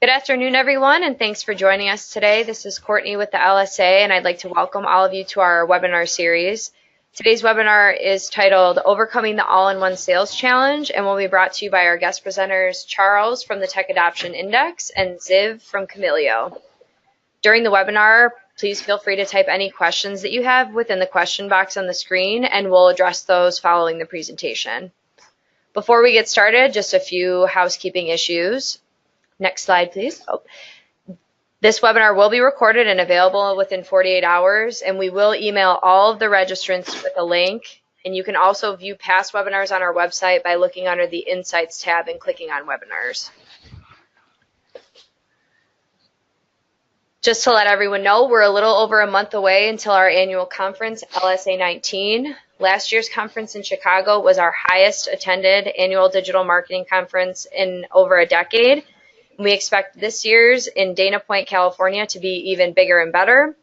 Good afternoon, everyone, and thanks for joining us today. This is Courtney with the LSA, and I'd like to welcome all of you to our webinar series. Today's webinar is titled Overcoming the All-in-One Sales Challenge and will be brought to you by our guest presenters, Charles from the Tech Adoption Index and Ziv from Camilyo. During the webinar, please feel free to type any questions that you have within the question box on the screen, and we'll address those following the presentation. Before we get started, just a few housekeeping issues. Next slide, please. This webinar will be recorded and available within 48 hours, and we will email all of the registrants with a link. And you can also view past webinars on our website by looking under the Insights tab and clicking on Webinars. Just to let everyone know, we're a little over a month away until our annual conference, LSA 19. Last year's conference in Chicago was our highest attended annual digital marketing conference in over a decade. We expect this year's in Dana Point, California to be even bigger and better.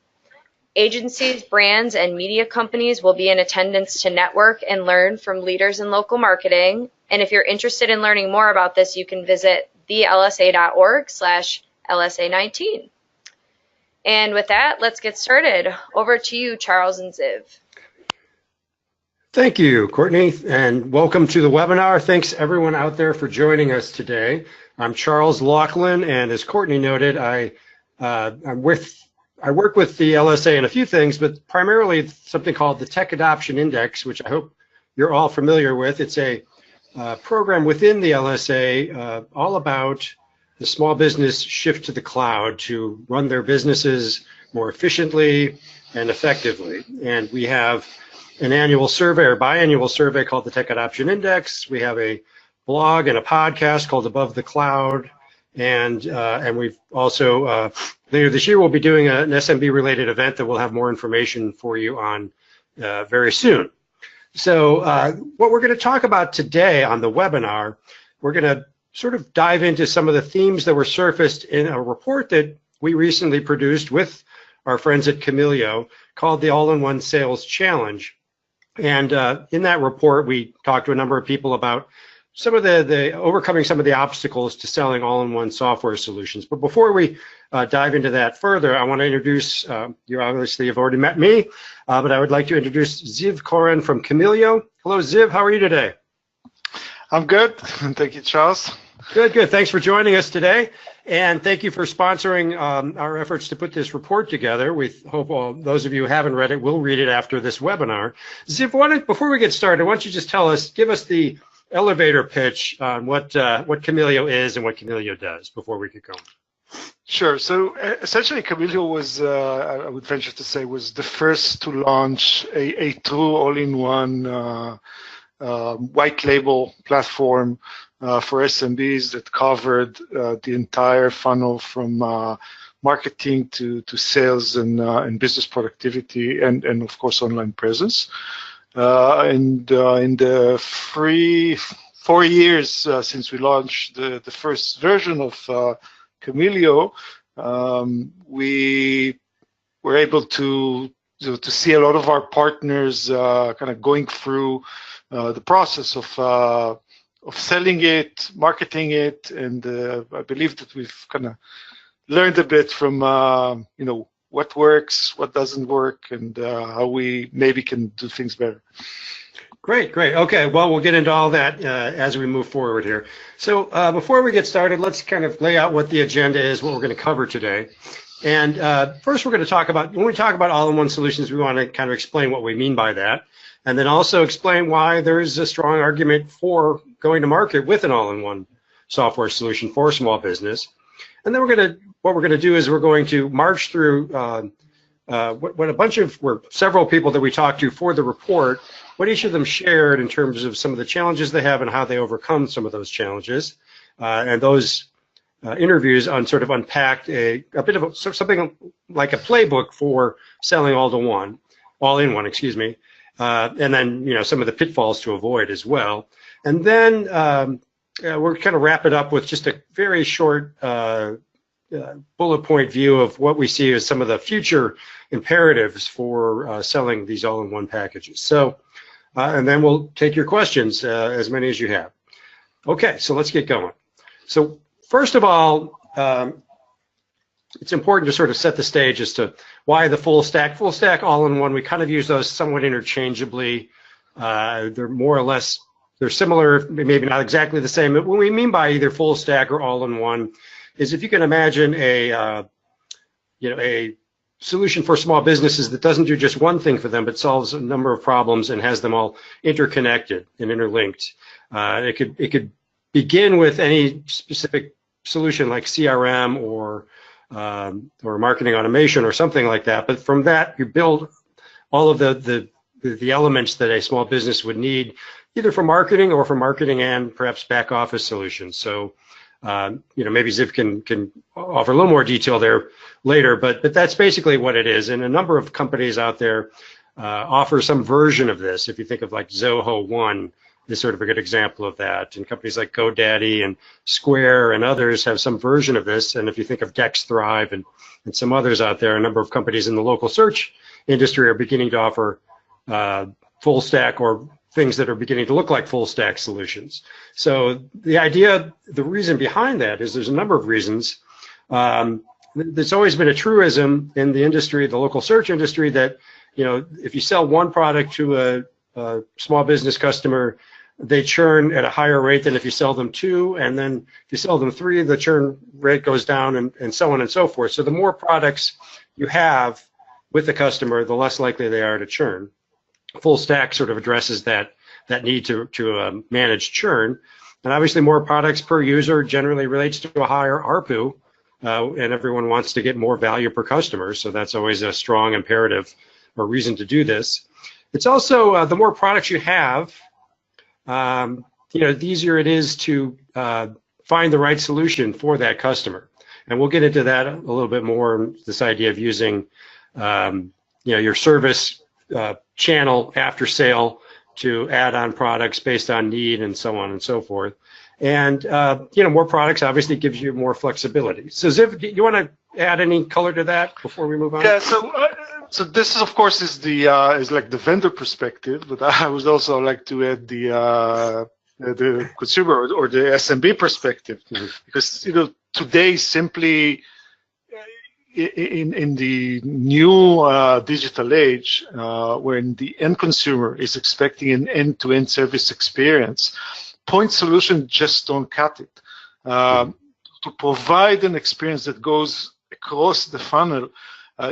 Agencies, brands, and media companies will be in attendance to network and learn from leaders in local marketing. And if you're interested in learning more about this, you can visit thelsa.org/LSA19. And with that, let's get started. Over to you, Charles and Ziv. Thank you, Courtney, and welcome to the webinar. Thanks everyone out there for joining us today. I'm Charles Laughlin, and as Courtney noted, I work with the LSA in a few things, but primarily something called the Tech Adoption Index, which I hope you're all familiar with. It's a program within the LSA all about the small business shift to the cloud to run their businesses more efficiently and effectively. And we have an annual survey or biannual survey called the Tech Adoption Index. We have a blog and a podcast called Above the Cloud, and we've also later this year we'll be doing an SMB related event that we'll have more information for you on very soon. So what we're going to talk about today on the webinar, we're going to sort of dive into some of the themes that were surfaced in a report that we recently produced with our friends at Camilyo called the All-in-One Sales Challenge. And in that report, we talked to a number of people about some of the overcoming some of the obstacles to selling all-in-one software solutions. But before we dive into that further, I want to introduce, you obviously have already met me, but I would like to introduce Ziv Koren from Camilyo. Hello, Ziv, how are you today? I'm good, thank you, Charles. Good, good, thanks for joining us today. And thank you for sponsoring our efforts to put this report together. We hope all those of you who haven't read it will read it after this webinar. Ziv, before we get started, why don't you just give us the elevator pitch on what Camilyo is and what Camilyo does before we get going. Sure. So essentially, Camilyo was, I would venture to say, was the first to launch a true all-in-one white label platform for SMBs that covered the entire funnel from marketing to sales and business productivity and of course online presence. And in the 4 years since we launched the first version of Camilyo, we were able to see a lot of our partners kind of going through the process of selling it, marketing it, and I believe that we've kind of learned a bit from what works, what doesn't work, and how we maybe can do things better. Great, great. Okay, well, we'll get into all that as we move forward here. So before we get started, let's kind of lay out what the agenda is, what we're going to cover today. And first, we're going to talk about, when we talk about all-in-one solutions, we want to kind of explain what we mean by that, and then also explain why there is a strong argument for going to market with an all-in-one software solution for small business. And then what we're going to do is we're going to march through several people that we talked to for the report, what each of them shared in terms of some of the challenges they have and how they overcome some of those challenges. And those interviews sort of unpacked a bit of something like a playbook for selling all-in-one, excuse me. And then some of the pitfalls to avoid as well. And then we're kind of wrap it up with just a very short bullet point view of what we see as some of the future imperatives for selling these all-in-one packages. So, and then we'll take your questions, as many as you have. Okay, so let's get going. So first of all, it's important to sort of set the stage as to why the full stack, all-in-one. We kind of use those somewhat interchangeably. They're more or less, they're similar, maybe not exactly the same. But what we mean by either full stack or all-in-one is if you can imagine a solution for small businesses that doesn't do just one thing for them, but solves a number of problems and has them all interconnected and interlinked. It could begin with any specific solution like CRM or marketing automation or something like that. But from that, you build all of the elements that a small business would need, either for marketing or for marketing and perhaps back office solutions. So, maybe Ziv can offer a little more detail there later, but that's basically what it is. And a number of companies out there offer some version of this. If you think of like Zoho One is sort of a good example of that. And companies like GoDaddy and Square and others have some version of this. And if you think of DexThrive and some others out there, a number of companies in the local search industry are beginning to offer full stack or things that are beginning to look like full stack solutions. So the reason behind that is there's a number of reasons. There's always been a truism in the industry, the local search industry, that if you sell one product to a small business customer, they churn at a higher rate than if you sell them two, and then if you sell them three, the churn rate goes down, and so on and so forth. So the more products you have with the customer, the less likely they are to churn. Full stack sort of addresses that need to manage churn, and obviously more products per user generally relates to a higher ARPU, and everyone wants to get more value per customer, so that's always a strong imperative or reason to do this. It's also the more products you have, the easier it is to find the right solution for that customer, and we'll get into that a little bit more. This idea of using your service channel after sale to add on products based on need and so on and so forth. And, more products obviously gives you more flexibility. So Ziv, do you want to add any color to that before we move on? Yeah, so this is, of course, is like the vendor perspective, but I would also like to add the consumer or the SMB perspective, because today simply in the new digital age, when the end consumer is expecting an end-to-end service experience, point solutions just don't cut it. To provide an experience that goes across the funnel,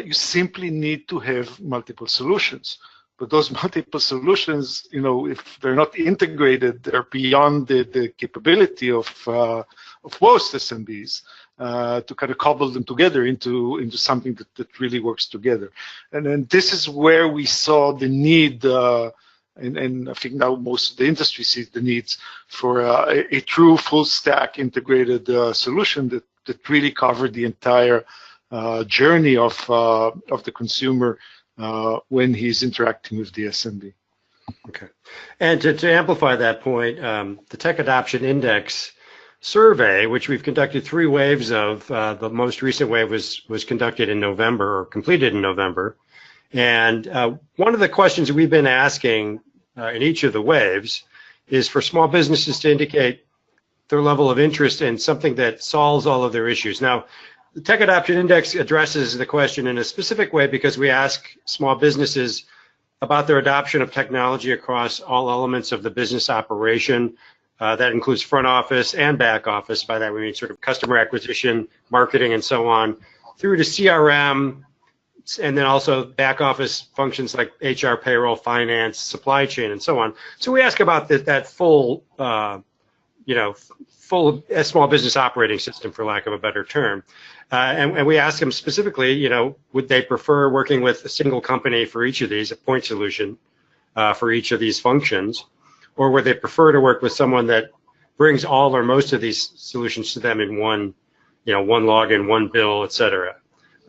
you simply need to have multiple solutions. But those multiple solutions, if they're not integrated, they're beyond the capability of most SMBs to kind of cobble them together into something that really works together. And then this is where we saw the need, and I think now most of the industry sees the needs for a true full stack integrated solution that really covered the entire journey of the consumer when he's interacting with the SMB. Okay, and to amplify that point, the Tech Adoption Index survey, which we've conducted 3 waves of, the most recent wave was conducted in November, or completed in November, and one of the questions we've been asking in each of the waves is for small businesses to indicate their level of interest in something that solves all of their issues. Now, the Tech Adoption Index addresses the question in a specific way because we ask small businesses about their adoption of technology across all elements of the business operation. That includes front office and back office. By that we mean sort of customer acquisition, marketing, and so on, through to CRM, and then also back office functions like HR, payroll, finance, supply chain, and so on. So we ask about that full, full small business operating system, for lack of a better term. And we ask them specifically, would they prefer working with a single company for each of these, a point solution for each of these functions, or would they prefer to work with someone that brings all or most of these solutions to them in one, one login, one bill, et cetera.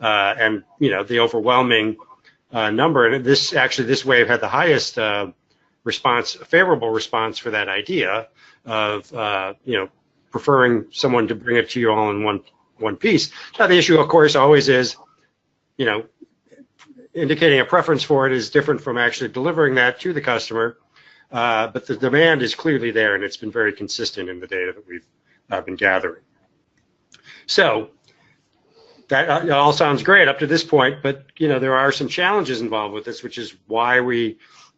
And the overwhelming number, and this wave had the highest favorable response for that idea of preferring someone to bring it to you all in one piece. Now the issue, of course, always is, indicating a preference for it is different from actually delivering that to the customer. But the demand is clearly there, and it's been very consistent in the data that we've been gathering. So that all sounds great up to this point, but there are some challenges involved with this, which is why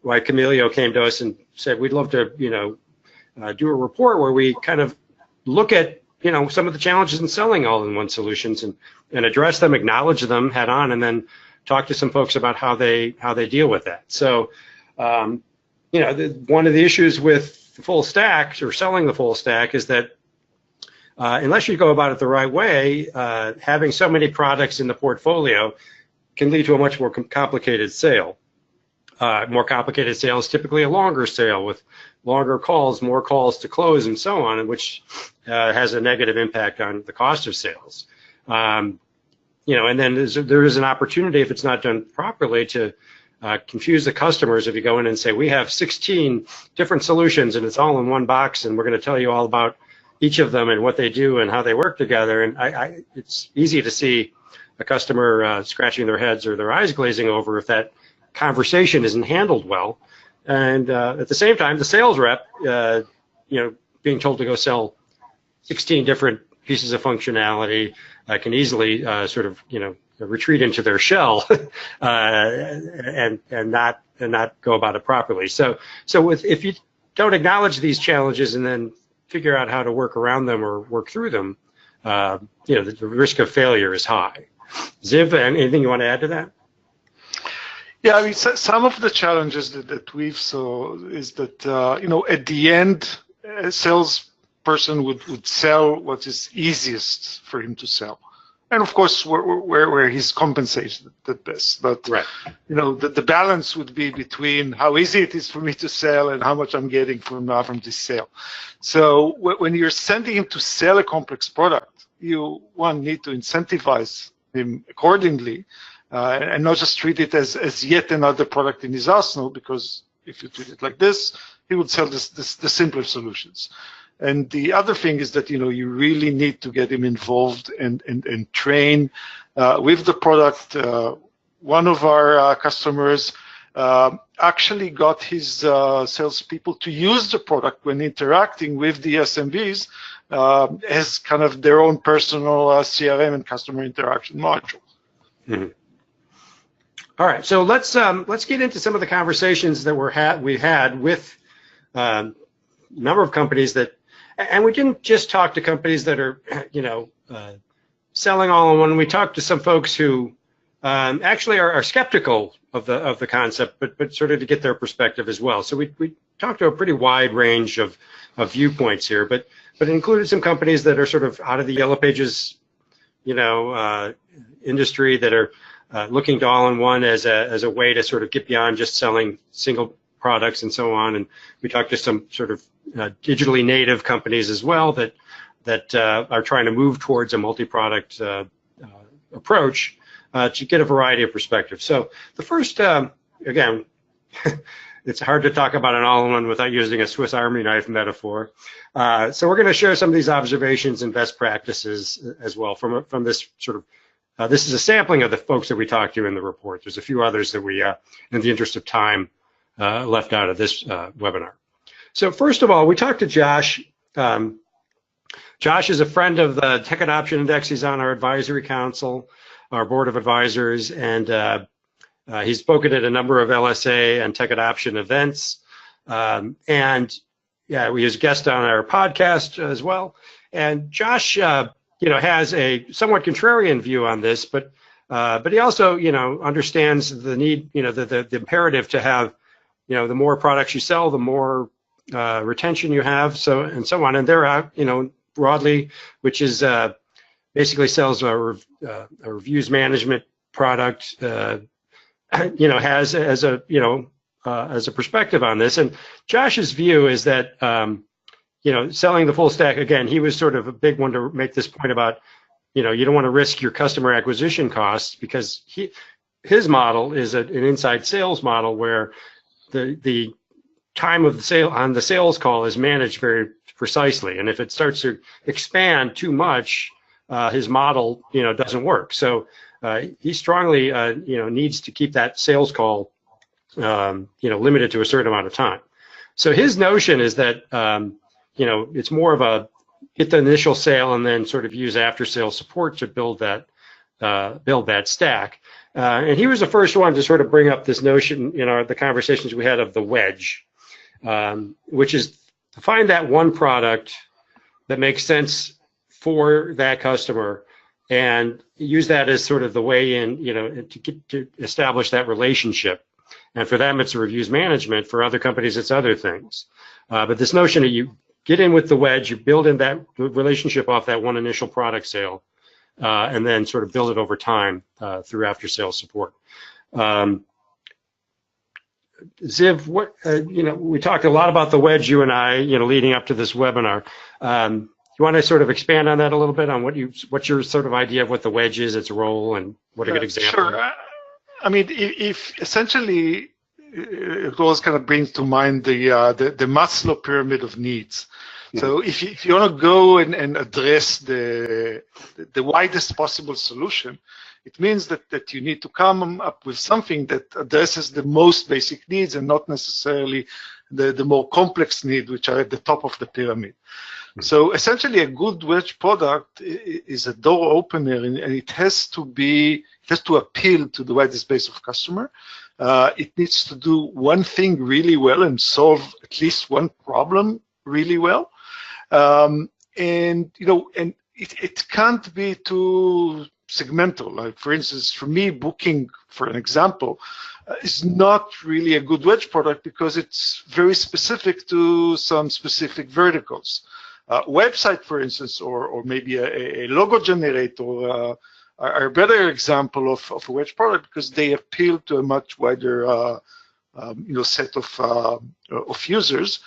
Camilyo came to us and said we'd love to do a report where we kind of look at some of the challenges in selling all-in-one solutions and address them, acknowledge them head on, and then talk to some folks about how they deal with that. So one of the issues with the full stack or selling the full stack is that unless you go about it the right way, having so many products in the portfolio can lead to a much more complicated sale. More complicated sale is typically a longer sale with longer calls, more calls to close, and so on, which has a negative impact on the cost of sales. And then there is an opportunity, if it's not done properly, to confuse the customers if you go in and say, we have 16 different solutions and it's all in one box and we're going to tell you all about each of them and what they do and how they work together. And it's easy to see a customer scratching their heads or their eyes glazing over if that conversation isn't handled well. And at the same time, the sales rep, being told to go sell 16 different pieces of functionality can easily sort of, retreat into their shell and not go about it properly. So if you don't acknowledge these challenges and then figure out how to work around them or work through them, the risk of failure is high. Ziv, anything you want to add to that? Yeah, I mean, some of the challenges that we've saw is that, at the end, a salesperson would sell what is easiest for him to sell. And of course, where he's compensated the best. But, right. The balance would be between how easy it is for me to sell and how much I'm getting from this sale. So when you're sending him to sell a complex product, you need to incentivize him accordingly. And not just treat it as yet another product in his arsenal, because if you treat it like this, he would sell the simpler solutions. And the other thing is that, you really need to get him involved and train with the product. One of our customers actually got his salespeople to use the product when interacting with the SMBs as kind of their own personal CRM and customer interaction module. Mm-hmm. All right, so let's get into some of the conversations that we had with a number of companies and we didn't just talk to companies that are selling all in one. We talked to some folks who actually are skeptical of the concept, but sort of to get their perspective as well. So we talked to a pretty wide range of viewpoints here, but it included some companies that are sort of out of the Yellow Pages industry that are looking to all-in-one as a way to sort of get beyond just selling single products and so on. And we talked to some sort of digitally native companies as well that are trying to move towards a multi-product approach to get a variety of perspectives. So the first, again, it's hard to talk about an all-in-one without using a Swiss Army knife metaphor. So we're going to share some of these observations and best practices as well from this sort of. This is a sampling of the folks that we talked to in the report. There's a few others that we, in the interest of time, left out of this webinar. So first of all, we talked to Josh. Josh is a friend of the Tech Adoption Index. He's on our advisory council, our board of advisors, and he's spoken at a number of LSA and Tech Adoption events. And yeah, we use guest on our podcast as well. And Josh, has a somewhat contrarian view on this, but he also, understands the need, the imperative to have, the more products you sell, the more retention you have, and so on. And they're out, broadly, which is basically sells a reviews management product, has as a perspective on this. And Josh's view is that, selling the full stack, again, he was sort of a big one to make this point about, you don't want to risk your customer acquisition costs, because his model is an inside sales model where the time of the sale on the sales call is managed very precisely. And if it starts to expand too much, his model, doesn't work. So he strongly, needs to keep that sales call, limited to a certain amount of time. So his notion is that, it's more of get the initial sale and then sort of use after-sale support to build that stack. And he was the first one to sort of bring up this notion in the conversations we had of the wedge, which is to find that one product that makes sense for that customer and use that as sort of the way in, to establish that relationship. And for them, it's reviews management. For other companies, it's other things. But this notion that you get in with the wedge, you build in that relationship off that one initial product sale, and then sort of build it over time through after-sales support. Ziv, we talked a lot about the wedge, you and I, leading up to this webinar. You want to sort of expand on that a little bit on what's your sort of idea of what the wedge is, its role, and what a good example? Sure. I mean, if essentially it always kind of brings to mind the Maslow pyramid of needs. So if you want to go and address the widest possible solution, it means that you need to come up with something that addresses the most basic needs and not necessarily the more complex needs, which are at the top of the pyramid. So essentially, a good wedge product is a door opener, and it has to appeal to the widest base of customer. It needs to do one thing really well and solve at least one problem really well. And it can't be too segmental. Like, for instance, for me, booking, for an example, is not really a good wedge product because it's very specific to some specific verticals. Website, for instance, or maybe a logo generator are a better example of a wedge product because they appeal to a much wider set of users.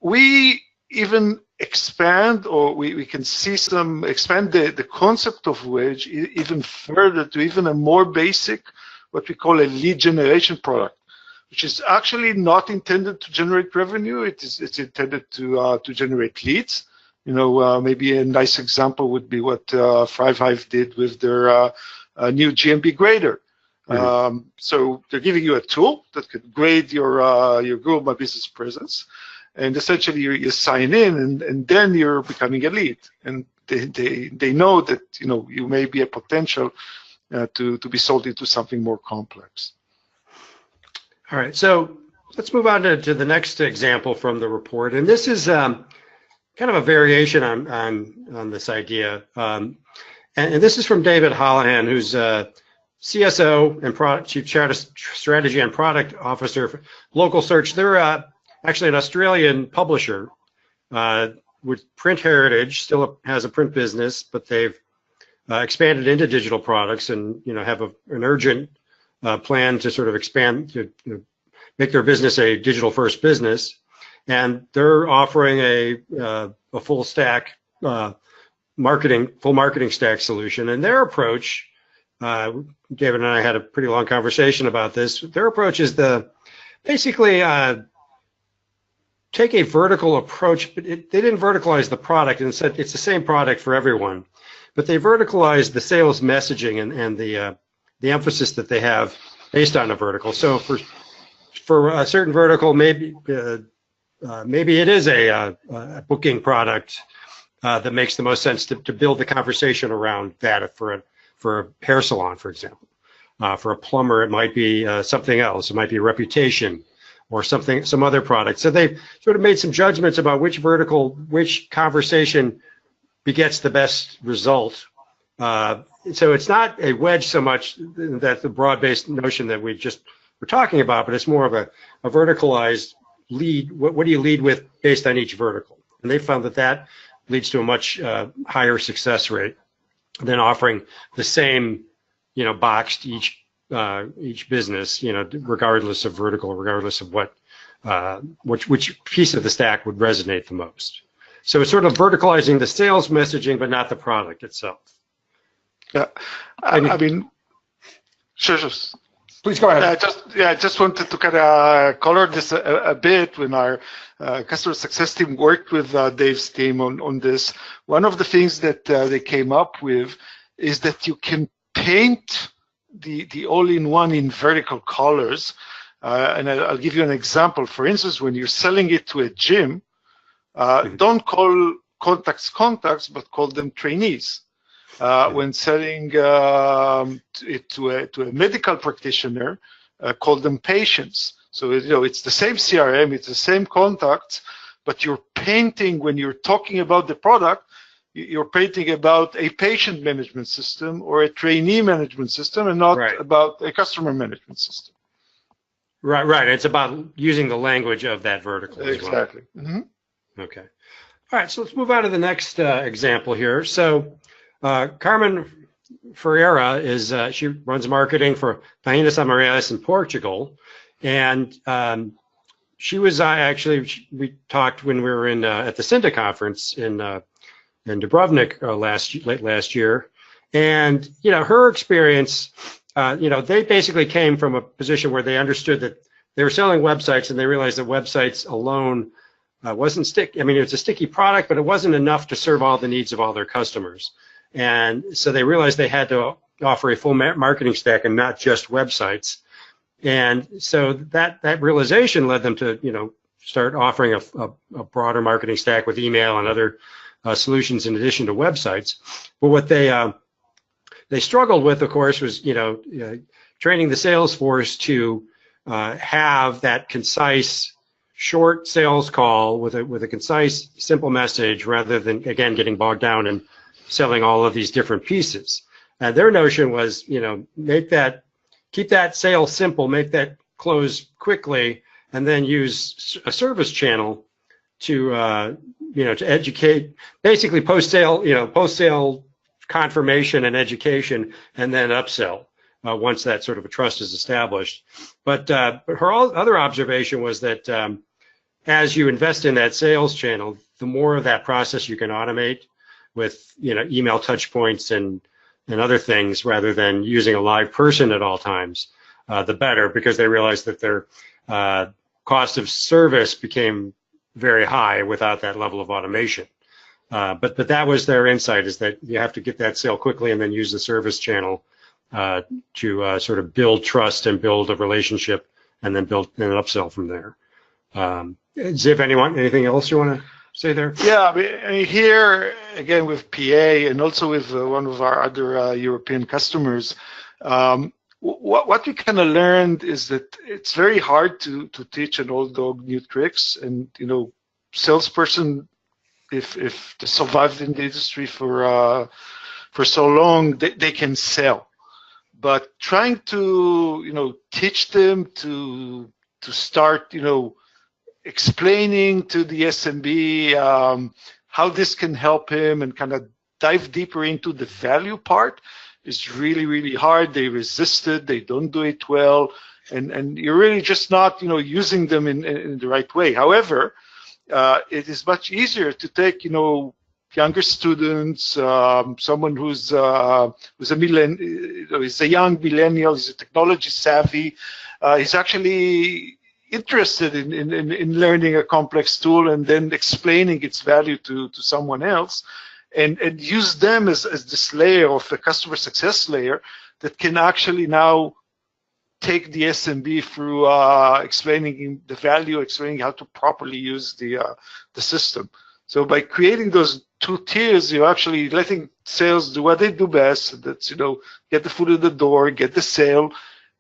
We even expand, or we can see expand the concept of wedge even further to even a more basic, what we call a lead generation product, which is actually not intended to generate revenue. It's intended to generate leads. Maybe a nice example would be what Thrivehive did with their new GMB grader. So they're giving you a tool that could grade your Google My Business presence, and essentially you sign in, and then you're becoming a lead, and they know that you may be a potential to be sold into something more complex. All right, so let's move on to the next example from the report, and this is kind of a variation on this idea, and this is from David Holohan, who's CSO and Chief Strategy and Product Officer for Local Search. They're actually an Australian publisher with print heritage, still has a print business, but they've expanded into digital products and have an urgent plan to sort of expand, to make their business a digital-first business, and they're offering a full stack full marketing stack solution. And their approach, David and I had a pretty long conversation about this. Their approach is basically take a vertical approach, but they didn't verticalize the product and said it's the same product for everyone, but they verticalized the sales messaging and the emphasis that they have based on a vertical. So for a certain vertical, maybe it is a booking product that makes the most sense to build the conversation around that. For a hair salon, for example, for a plumber, it might be something else. It might be reputation or some other product. So they've sort of made some judgments about which conversation begets the best result. So it's not a wedge so much that the broad-based notion that we're talking about, but it's more of a verticalized lead. What do you lead with based on each vertical? And they found that leads to a much higher success rate than offering the same, box to each business, regardless of vertical, regardless of which piece of the stack would resonate the most. So it's sort of verticalizing the sales messaging, but not the product itself. Yeah, I mean, sure. Please go ahead. I just wanted to kind of color this a bit. When our customer success team worked with Dave's team on this, one of the things that they came up with is that you can paint the all-in-one in vertical colors. And I'll give you an example. For instance, when you're selling it to a gym, don't call contacts, but call them trainees. When selling it to a medical practitioner, call them patients. So it's the same CRM, it's the same contacts, but you're painting, when you're talking about the product, you're painting about a patient management system or a trainee management system, and not about a customer management system. Right. It's about using the language of that vertical. Exactly. As well. Okay. All right. So let's move on to the next example here. So Carmen Ferreira is she runs marketing for Painhas Amarelas in Portugal, and she was we talked when we were in at the Cinda conference in Dubrovnik late last year, and her experience. They basically came from a position where they understood that they were selling websites, and they realized that websites alone wasn't sticky. I mean, it was a sticky product, but it wasn't enough to serve all the needs of all their customers. And so they realized they had to offer a full marketing stack and not just websites. And so that realization led them to, start offering a broader marketing stack with email and other solutions in addition to websites. But what they struggled with, of course, was training the sales force to have that concise, short sales call with a concise, simple message, rather than again getting bogged down and selling all of these different pieces. Their notion was, keep that sale simple, make that close quickly, and then use a service channel to to educate, basically post-sale confirmation and education, and then upsell once that sort of a trust is established. But her other observation was that as you invest in that sales channel, the more of that process you can automate with email touch points and other things, rather than using a live person at all times, the better, because they realized that their cost of service became very high without that level of automation. But that was their insight, is that you have to get that sale quickly and then use the service channel to sort of build trust and build a relationship, and then build an upsell from there. Ziv, anything else you want to say there? Yeah, I mean, here again with PA and also with one of our other European customers, what we kind of learned is that it's very hard to teach an old dog new tricks, and salesperson, if they survived in the industry for so long, they can sell. But trying to teach them to start explaining to the SMB how this can help him, and kind of dive deeper into the value part, is really, really hard. They resist it. They don't do it well, and you're really just not using them in the right way. However, it is much easier to take younger students, someone who's a young millennial, is a technology savvy, he's actually interested in learning a complex tool, and then explaining its value to someone else, and use them as this layer of the customer success layer that can actually now take the SMB through explaining the value, explaining how to properly use the system. So by creating those two tiers, you're actually letting sales do what they do best. That's get the foot in the door, get the sale,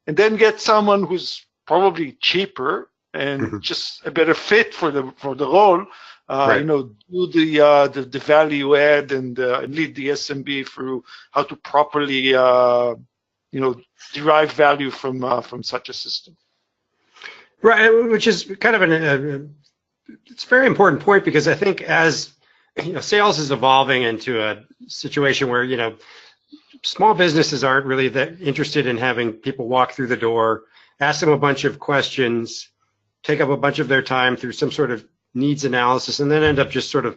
and then get someone who's probably cheaper and just a better fit for the role. Do the value add, and lead the SMB through how to properly derive value from such a system. Right, which is kind of it's a very important point, because I think as sales is evolving into a situation where small businesses aren't really that interested in having people walk through the door, ask them a bunch of questions, take up a bunch of their time through some sort of needs analysis, and then end up just sort of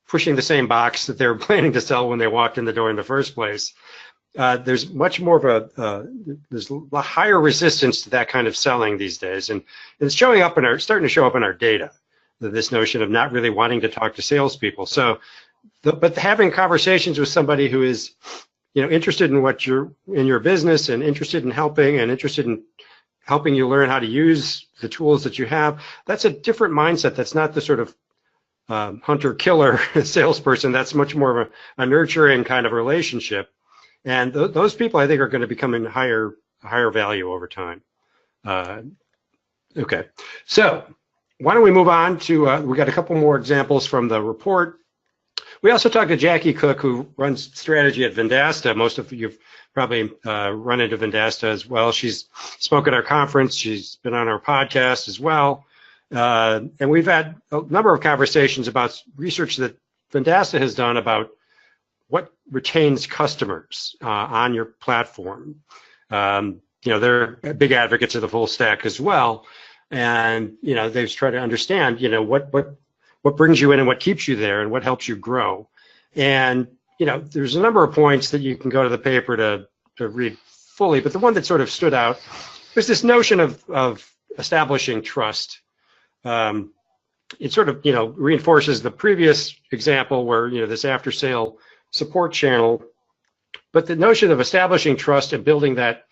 pushing the same box that they were planning to sell when they walked in the door in the first place. There's much more of there's a higher resistance to that kind of selling these days, and it's starting to show up in our data, this notion of not really wanting to talk to salespeople. So, but having conversations with somebody who is, interested in in your business, and interested in helping, and interested in helping you learn how to use the tools that you have, that's a different mindset. That's not the sort of hunter-killer salesperson. That's much more of a nurturing kind of relationship. And those people, I think, are going to become in higher value over time. Okay, so why don't we move on to, we got a couple more examples from the report. We also talked to Jackie Cook, who runs strategy at Vendasta. Most of you've probably run into Vendasta as well. She's spoke at our conference. She's been on our podcast as well. And we've had a number of conversations about research that Vendasta has done about what retains customers on your platform. They're big advocates of the full stack as well. And, they've tried to understand, what brings you in and what keeps you there and what helps you grow. And, there's a number of points that you can go to the paper to read fully, but the one that sort of stood out was this notion of establishing trust. It sort of, reinforces the previous example where, this after-sale support channel, but the notion of establishing trust and building that,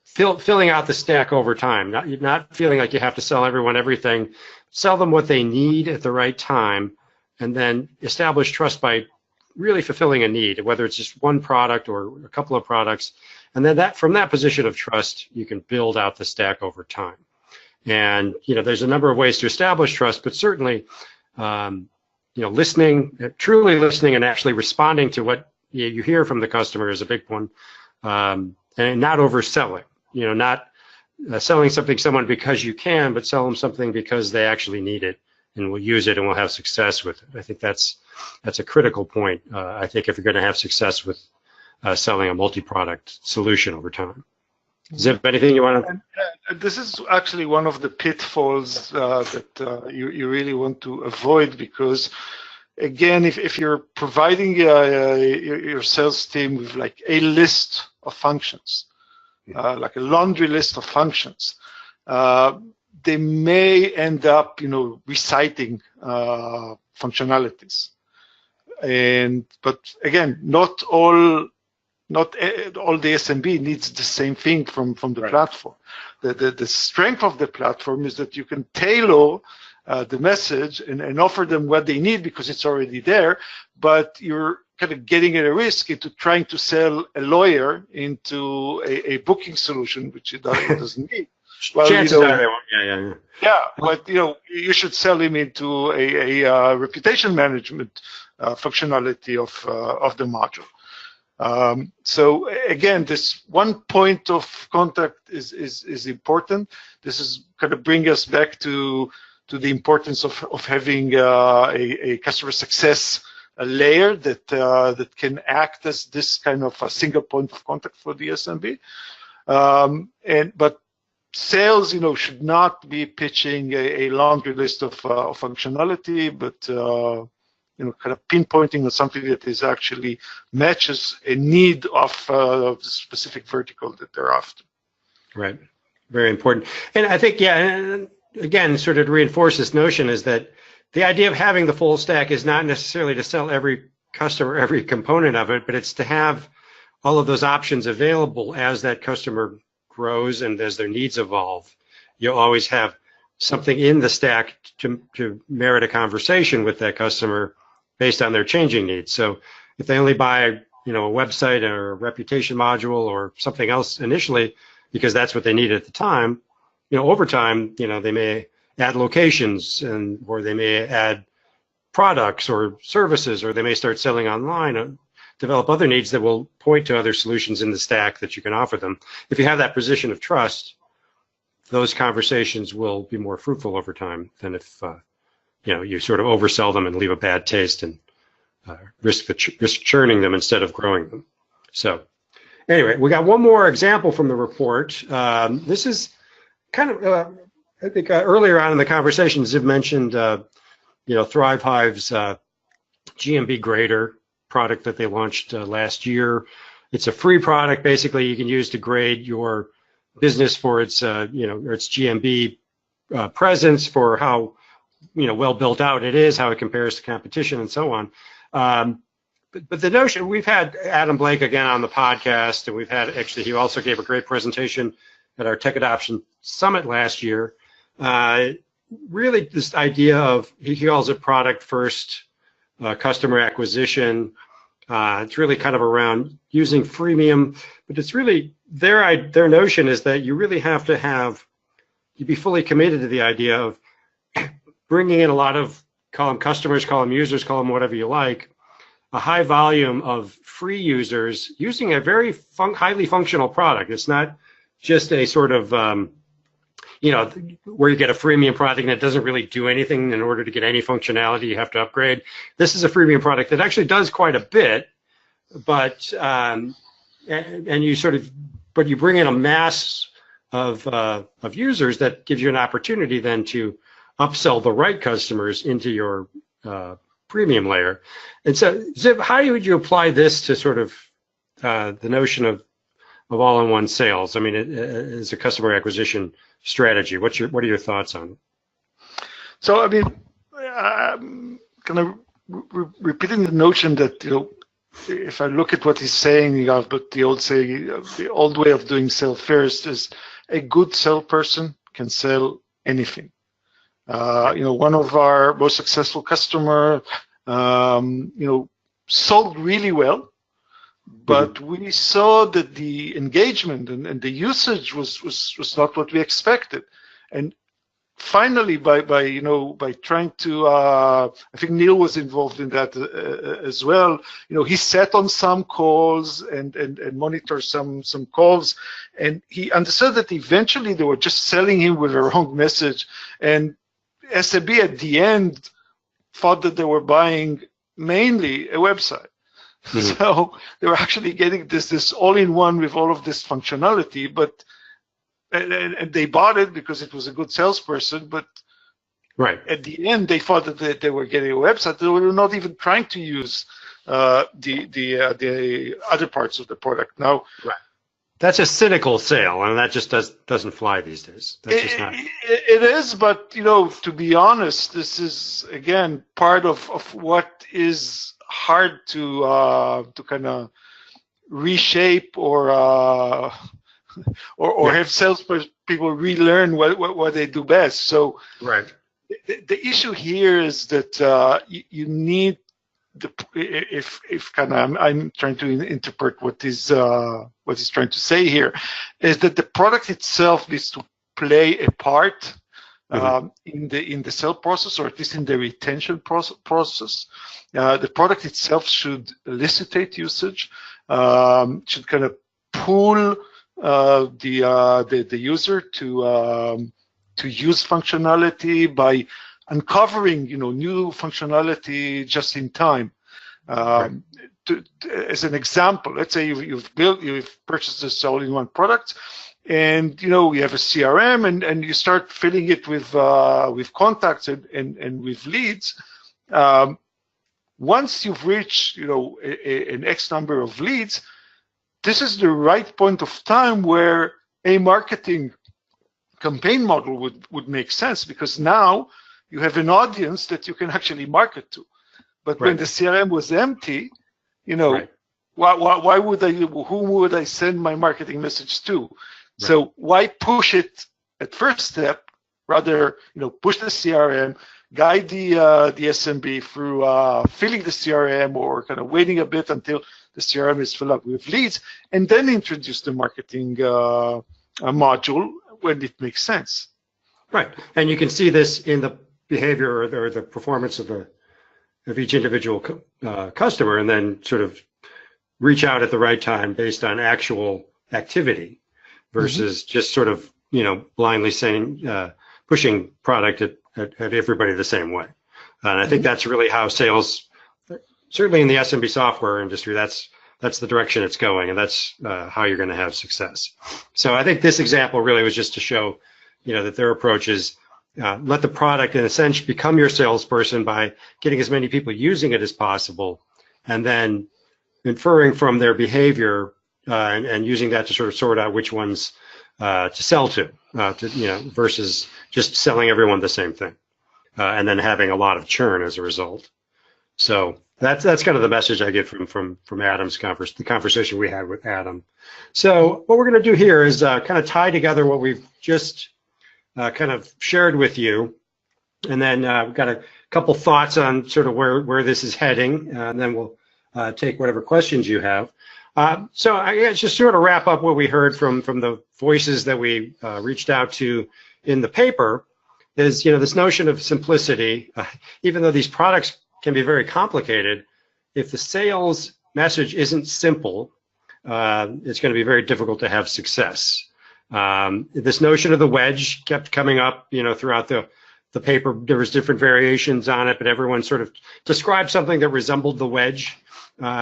filling out the stack over time, not feeling like you have to sell everyone everything, sell them what they need at the right time, and then establish trust by really fulfilling a need, whether it's just one product or a couple of products. And then from that position of trust, you can build out the stack over time. And, there's a number of ways to establish trust, but certainly, listening, truly listening and actually responding to what you hear from the customer is a big one. And not overselling, not selling something to someone because you can, but sell them something because they actually need it and will use it and will have success with it. I think that's a critical point. I think if you're going to have success with selling a multi-product solution over time. Zip, anything you want to? This is actually one of the pitfalls that you really want to avoid, because again, if you're providing your sales team with like a list of functions, like a laundry list of functions, they may end up, reciting functionalities. But again, not all the SMB needs the same thing from the Right. platform. The strength of the platform is that you can tailor the message and offer them what they need because it's already there, but you're kind of getting at a risk into trying to sell a lawyer into a booking solution, which it doesn't need. Well, Chances are they won't. yeah, but you should sell him into a reputation management functionality of the module. So again, this one point of contact is important. This is kind of bring us back to the importance of having a customer success layer that can act as this kind of a single point of contact for the SMB. But sales, should not be pitching a laundry list of functionality, but kind of pinpointing on something that is actually matches a need of the specific vertical that they're after. Right. Very important. And I think, and again, sort of to reinforce this notion is that the idea of having the full stack is not necessarily to sell every customer every component of it, but it's to have all of those options available as that customer grows and as their needs evolve. You'll always have something in the stack to merit a conversation with that customer based on their changing needs. So if they only buy, a website or a reputation module or something else initially because that's what they need at the time, over time, they may add locations or they may add products or services, or they may start selling online and develop other needs that will point to other solutions in the stack that you can offer them. If you have that position of trust, those conversations will be more fruitful over time than if you sort of oversell them and leave a bad taste and risk churning them instead of growing them. So anyway, we got one more example from the report. This is kind of, I think earlier on in the conversation, Ziv mentioned, ThriveHive's GMB Grader product that they launched last year. It's a free product. Basically, you can use to grade your business for its, or its GMB presence, for how, well built out it is, how it compares to competition, and so on. But the notion, we've had Adam Blake again on the podcast, and we've had, actually, he also gave a great presentation at our Tech Adoption Summit last year. really this idea of, he calls it product first customer acquisition. It's really kind of around using freemium, but it's really their notion is that you really have to be fully committed to the idea of bringing in a lot of, call them customers, call them users, call them whatever you like, a high volume of free users using a very highly functional product. It's not just a sort of, where you get a freemium product and it doesn't really do anything. In order to get any functionality, you have to upgrade. This is a freemium product that actually does quite a bit, but and you but you bring in a mass of users that gives you an opportunity then to upsell the right customers into your premium layer. And so, Ziv, how would you apply this to sort of the notion of all-in-one sales? I mean, as a customer acquisition strategy, what are your thoughts on it? So, I mean, kind of repeating the notion that, if I look at what he's saying about the old way of doing sell first, is a good salesperson can sell anything. One of our most successful customer, sold really well, but we saw that the engagement and the usage was not what we expected. And finally, by trying to, I think Neil was involved in that as well. He sat on some calls and monitored some calls, and he understood that eventually they were just selling him with a wrong message. And SMB at the end thought that they were buying mainly a website. Mm-hmm. So they were actually getting this all-in-one with all of this functionality, but and they bought it because it was a good salesperson, but right at the end they thought that they were getting a website. They were not even trying to use the other parts of the product. Now, right. That's a cynical sale, and that just doesn't fly these days. That's just not. It is, but to be honest, this is again part of what is hard to kind of reshape or have salespeople relearn what they do best. So right. The issue here is that you need if kind of I'm trying to interpret what he's trying to say here, is that the product itself needs to play a part in the sale process, or at least in the retention process. The product itself should elicitate usage, should kind of pull the user to use functionality by uncovering new functionality just in time. As an example, let's say you've purchased this all-in-one product, and you have a CRM, and you start filling it with contacts and with leads. Once you've reached an X number of leads, this is the right point of time where a marketing campaign model would make sense, because now you have an audience that you can actually market to. But when the CRM was empty, why would whom would I send my marketing message to? Right. So why push it at first step? Rather, push the CRM, guide the SMB through filling the CRM, or kind of waiting a bit until the CRM is filled up with leads, and then introduce the marketing module when it makes sense. Right, and you can see this in the behavior or the performance of each individual customer, and then sort of reach out at the right time based on actual activity versus just sort of blindly saying pushing product at everybody the same way. And I think that's really how sales, certainly in the SMB software industry, that's the direction it's going, and that's how you're going to have success. So I think this example really was just to show that their approach is let the product in a sense become your salesperson by getting as many people using it as possible, and then inferring from their behavior and using that to sort of sort out which ones to sell to versus just selling everyone the same thing, and then having a lot of churn as a result. So that's kind of the message I get from Adam's the conversation we had with Adam. So what we're going to do here is kind of tie together what we've just kind of shared with you And then we've got a couple thoughts on sort of where this is heading, and then we'll take whatever questions you have. So I guess just sort of wrap up what we heard from the voices that we reached out to in the paper is, this notion of simplicity. Even though these products can be very complicated, if the sales message isn't simple, it's going to be very difficult to have success. This notion of the wedge kept coming up, throughout the paper. There was different variations on it, but everyone sort of described something that resembled the wedge.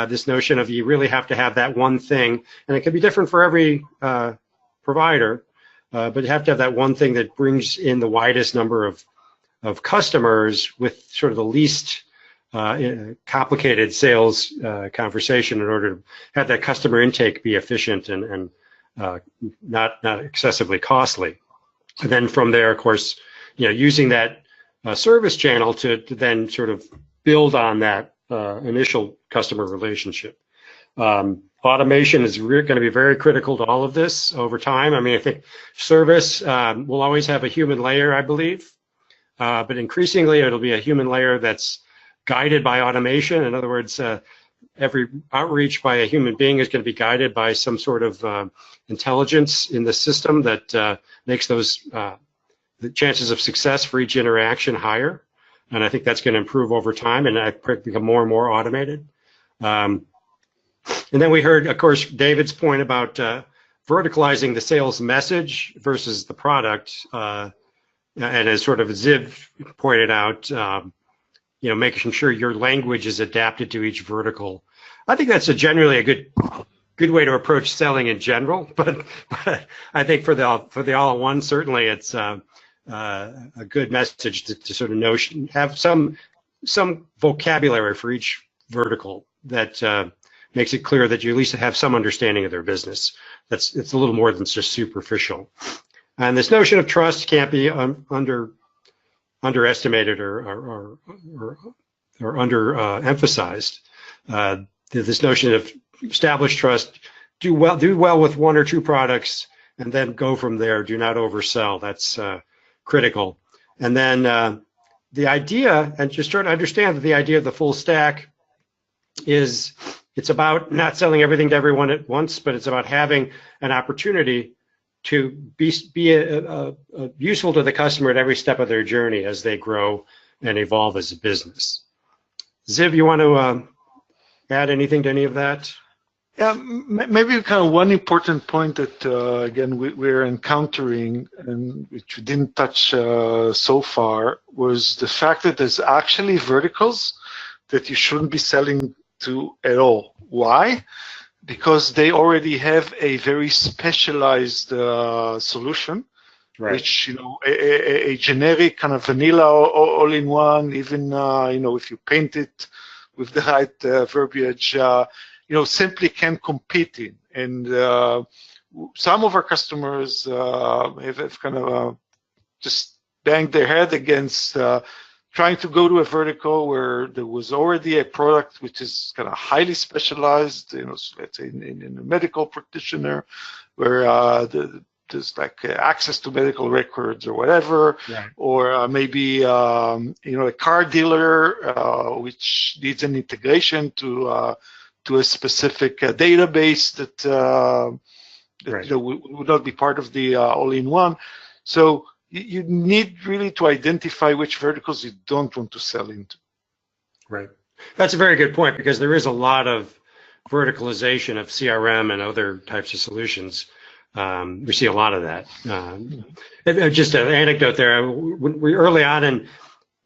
This notion of you really have to have that one thing, and it can be different for every provider, but you have to have that one thing that brings in the widest number of customers with sort of the least complicated sales conversation in order to have that customer intake be efficient and not excessively costly. And then from there, of course, using that service channel to then sort of build on that initial customer relationship. Automation is going to be very critical to all of this over time. I mean, I think service will always have a human layer, I believe, but increasingly it'll be a human layer that's guided by automation. In other words, every outreach by a human being is going to be guided by some sort of intelligence in the system that makes those the chances of success for each interaction higher. And I think that's going to improve over time and become more and more automated. And then we heard, of course, David's point about verticalizing the sales message versus the product. And as sort of Ziv pointed out, making sure your language is adapted to each vertical. I think that's generally a good way to approach selling in general. But I think for the all-in-one, certainly it's a good message to sort of have some vocabulary for each vertical that makes it clear that you at least have some understanding of their business. It's a little more than just superficial. And this notion of trust can't be underestimated or underemphasized. This notion of establish trust, do well with one or two products, and then go from there. Do not oversell. That's critical. And then the idea, and just try to understand that the idea of the full stack is it's about not selling everything to everyone at once, but it's about having an opportunity to be useful to the customer at every step of their journey as they grow and evolve as a business. Ziv, you want to add anything to any of that? Yeah, maybe kind of one important point that, again, we're encountering and which we didn't touch so far was the fact that there's actually verticals that you shouldn't be selling to at all. Why? Because they already have a very specialized solution, right, which, a generic kind of vanilla all-in-one, even, if you paint it with the right verbiage, simply can't compete in. And some of our customers have kind of just banged their head against trying to go to a vertical where there was already a product which is kind of highly specialized, let's say in a medical practitioner, where there's like access to medical records or whatever, right, or maybe a car dealer which needs an integration to a specific database that right, would not be part of the all-in-one. So you need really to identify which verticals you don't want to sell into. Right. That's a very good point, because there is a lot of verticalization of CRM and other types of solutions. We see a lot of that. Just an anecdote there. We early on in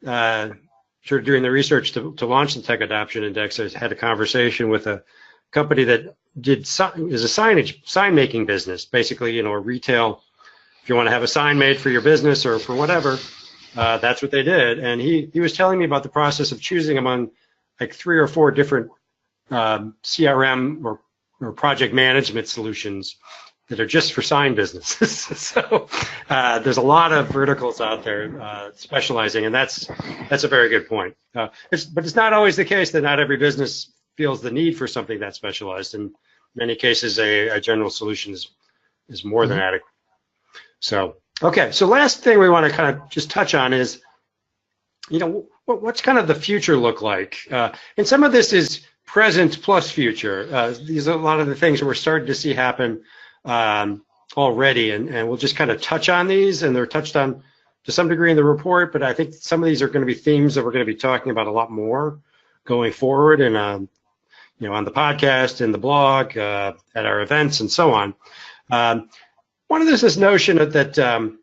sort of doing the research to launch the Tech Adoption Index, I had a conversation with a company that is a sign making business, basically, a retail. If you want to have a sign made for your business or for whatever, that's what they did. And he was telling me about the process of choosing among like 3 or 4 different CRM or project management solutions that are just for sign businesses. So there's a lot of verticals out there specializing, and that's a very good point. But it's not always the case that not every business feels the need for something that specialized. In many cases, a general solution is more than adequate. So, okay, so last thing we want to kind of just touch on is what's kind of the future look like? And some of this is present plus future. These are a lot of the things we're starting to see happen already, and we'll just kind of touch on these, and they're touched on to some degree in the report, but I think some of these are going to be themes that we're going to be talking about a lot more going forward, and on the podcast and the blog, at our events, and so on. One of this notion that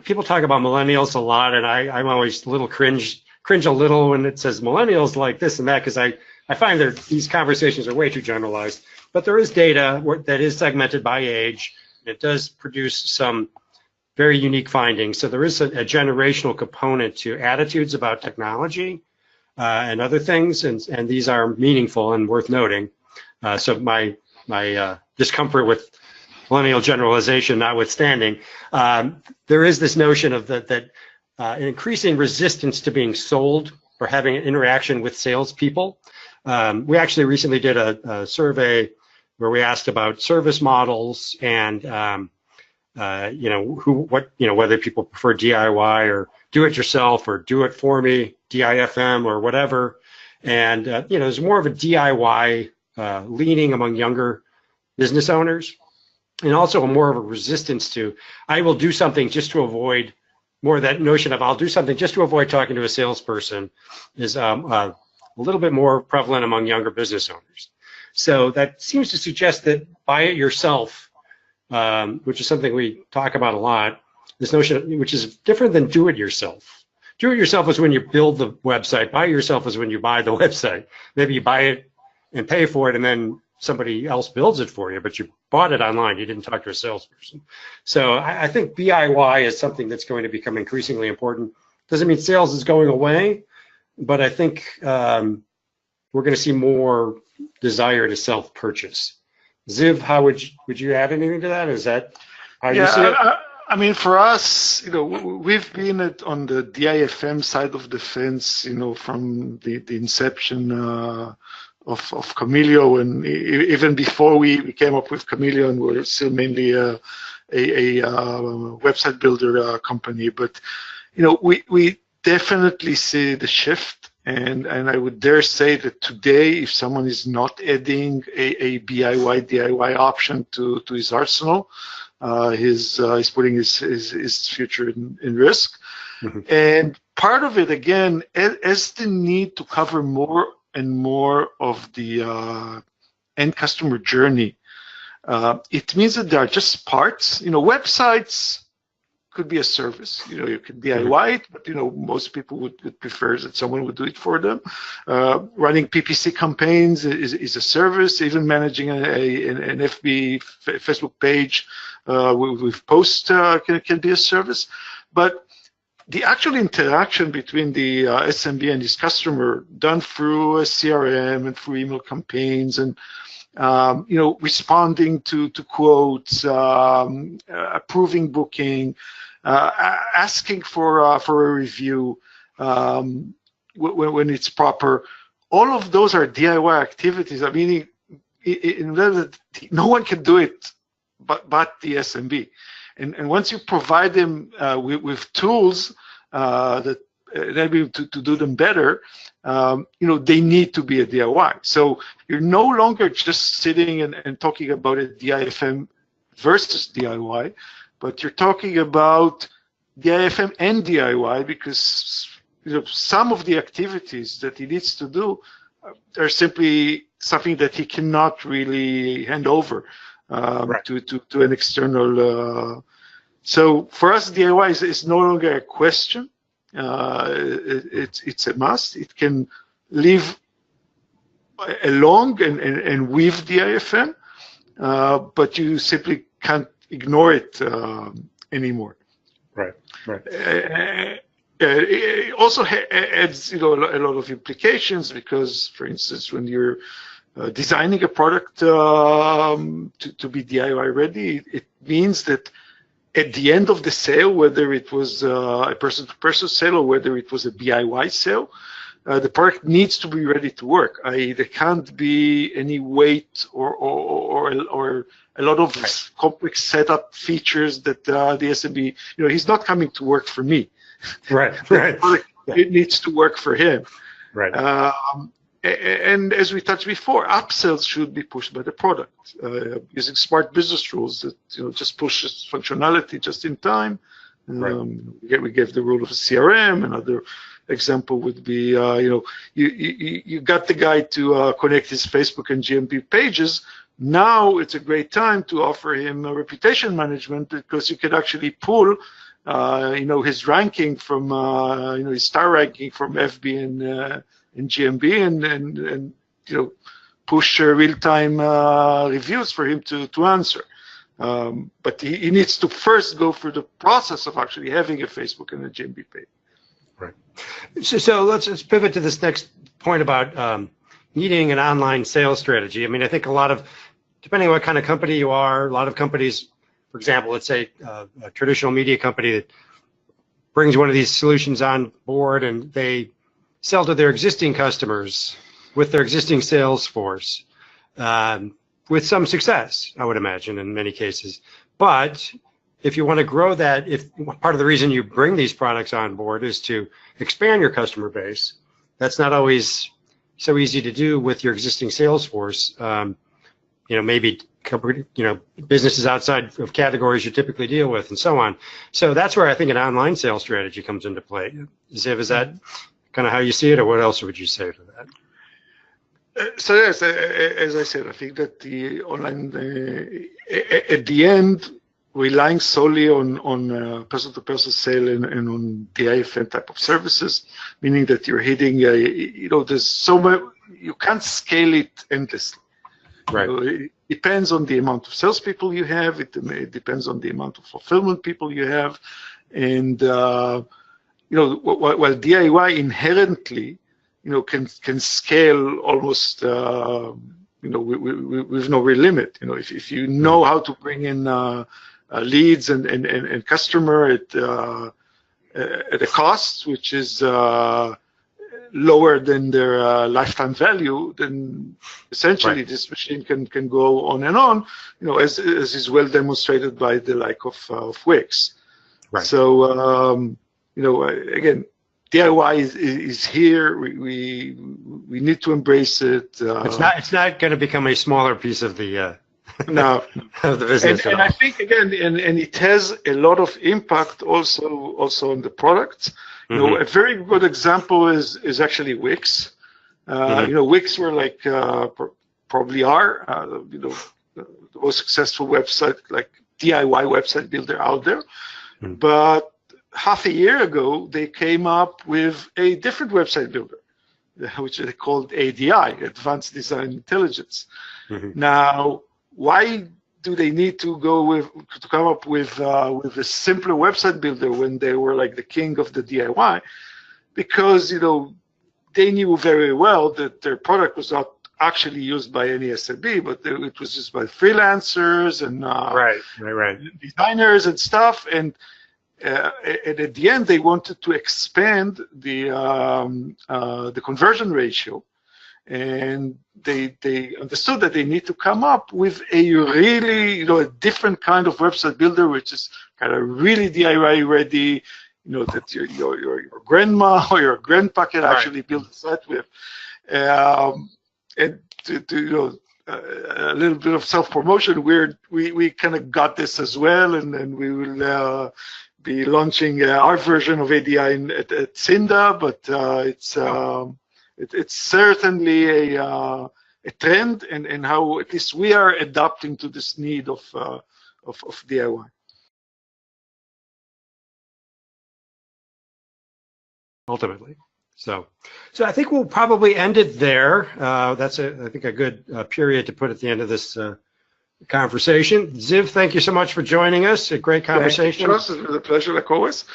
people talk about millennials a lot, and I'm always a little cringe a little when it says millennials like this and that, because I find that these conversations are way too generalized. But there is data that is segmented by age. It does produce some very unique findings. So there is a generational component to attitudes about technology and other things, and these are meaningful and worth noting. So my discomfort with millennial generalization notwithstanding, there is this notion of that increasing resistance to being sold or having an interaction with salespeople. We actually recently did a survey where we asked about service models and whether people prefer DIY or do it yourself or do it for me, DIFM or whatever. And there's more of a DIY leaning among younger business owners, and also more of a resistance to, I will do something just to avoid, more of that notion of I'll do something just to avoid talking to a salesperson is a little bit more prevalent among younger business owners. So that seems to suggest that buy it yourself, which is something we talk about a lot, this notion, which is different than do it yourself. Do it yourself is when you build the website. Buy it yourself is when you buy the website. Maybe you buy it and pay for it, and then somebody else builds it for you, but you bought it online. You didn't talk to a salesperson. So I think DIY is something that's going to become increasingly important. Doesn't mean sales is going away, but I think we're going to see more desire to self-purchase. Ziv, how would you add anything to that? Is that how you see it? I mean, for us, we've been on the DIFM side of the fence, from the inception of Camilyo, and even before we came up with Camilyo, and we're still mainly a website builder company. But we definitely see the shift, and I would dare say that today, if someone is not adding a DIY option to his arsenal, he's putting his future in risk. Mm-hmm. And part of it, again, as the need to cover more and more of the end customer journey, it means that there are just parts. Websites could be a service. You can DIY it, but most people would prefer that someone would do it for them. Running PPC campaigns is a service. Even managing an FB Facebook page with posts can be a service. But the actual interaction between the SMB and his customer, done through a CRM and through email campaigns, and responding to quotes, approving booking, asking for a review when it's proper. All of those are DIY activities. I mean, no one can do it but the SMB. And once you provide them with tools that enable to do them better, they need to be a DIY. So you're no longer just sitting and talking about a DIFM versus DIY, but you're talking about DIFM and DIY, because some of the activities that he needs to do are simply something that he cannot really hand over to an external. So for us, DIY is no longer a question. It's a must. It can live along and with DIFM, but you simply can't ignore it anymore. Right. It also adds, a lot of implications, because, for instance, when you're designing a product to be DIY ready, it means that at the end of the sale, whether it was a person-to-person sale or whether it was a DIY sale, the product needs to be ready to work. There can't be any wait or a lot of complex setup features that the SMB, he's not coming to work for me. Right. The product it needs to work for him. Right. And as we touched before, upsells should be pushed by the product using smart business rules that just pushes functionality just in time. Right. We gave the rule of a CRM. Another example would be you got the guy to connect his Facebook and GMP pages. Now it's a great time to offer him a reputation management, because you can actually pull his ranking from his star ranking from FB and GMB and push real-time reviews for him to answer. But he needs to first go through the process of actually having a Facebook and a GMB page. Right. So let's pivot to this next point about needing an online sales strategy. I mean, I think a lot of, depending on what kind of company you are, a lot of companies, for example, let's say a traditional media company that brings one of these solutions on board and they sell to their existing customers with their existing sales force with some success, I would imagine, in many cases. But if you want to grow that, if part of the reason you bring these products on board is to expand your customer base, that's not always so easy to do with your existing sales force. Maybe businesses outside of categories you typically deal with, and so on. So that's where I think an online sales strategy comes into play. Ziv, is that kind of how you see it, or what else would you say to that? So yes, as I said, I think that the online, at the end, relying solely on person-to-person sale and on the IFN type of services, meaning that you're hitting, there's so much, you can't scale it endlessly. Right. It depends on the amount of salespeople you have. It depends on the amount of fulfillment people you have, and while DIY inherently, can scale almost, with no real limit. If you know how to bring in leads and customer at a cost which is lower than their lifetime value, then essentially this machine can go on and on, as is well demonstrated by the like of Wix. Right. So, again, DIY is here. We need to embrace it. It's not going to become a smaller piece of the no of the business. And I think again, and it has a lot of impact also on the products. A very good example is actually Wix. Wix were like probably are the most successful website, like DIY website builder out there. But half a year ago, they came up with a different website builder, which they called ADI, Advanced Design Intelligence. Now, why do they need to come up with a simpler website builder when they were like the king of the DIY? Because they knew very well that their product was not actually used by any SMB, but it was used by freelancers and designers and stuff. And at the end, they wanted to expand the conversion ratio. And they understood that they need to come up with a really, a different kind of website builder, which is kind of really DIY ready, that your grandma or your grandpa can actually build a site with. And to a little bit of self-promotion, we kind of got this as well, and we will be launching our version of ADI at Cinda, but it's certainly a trend, and how at least we are adapting to this need of DIY. Ultimately, so I think we'll probably end it there. That's I think a good period to put at the end of this conversation. Ziv, thank you so much for joining us. A great conversation. Thank you, it was a pleasure, like always.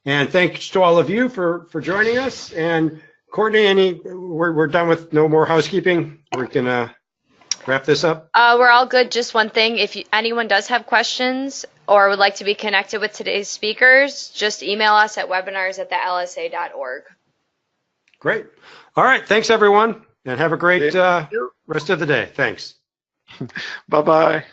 And thanks to all of you for joining us. And Courtney, we're done with no more housekeeping. We can wrap this up. We're all good. Just one thing: if anyone does have questions or would like to be connected with today's speakers, just email us at webinars@thelsa.org. Great. All right. Thanks, everyone, and have a great rest of the day. Thanks. Bye-bye.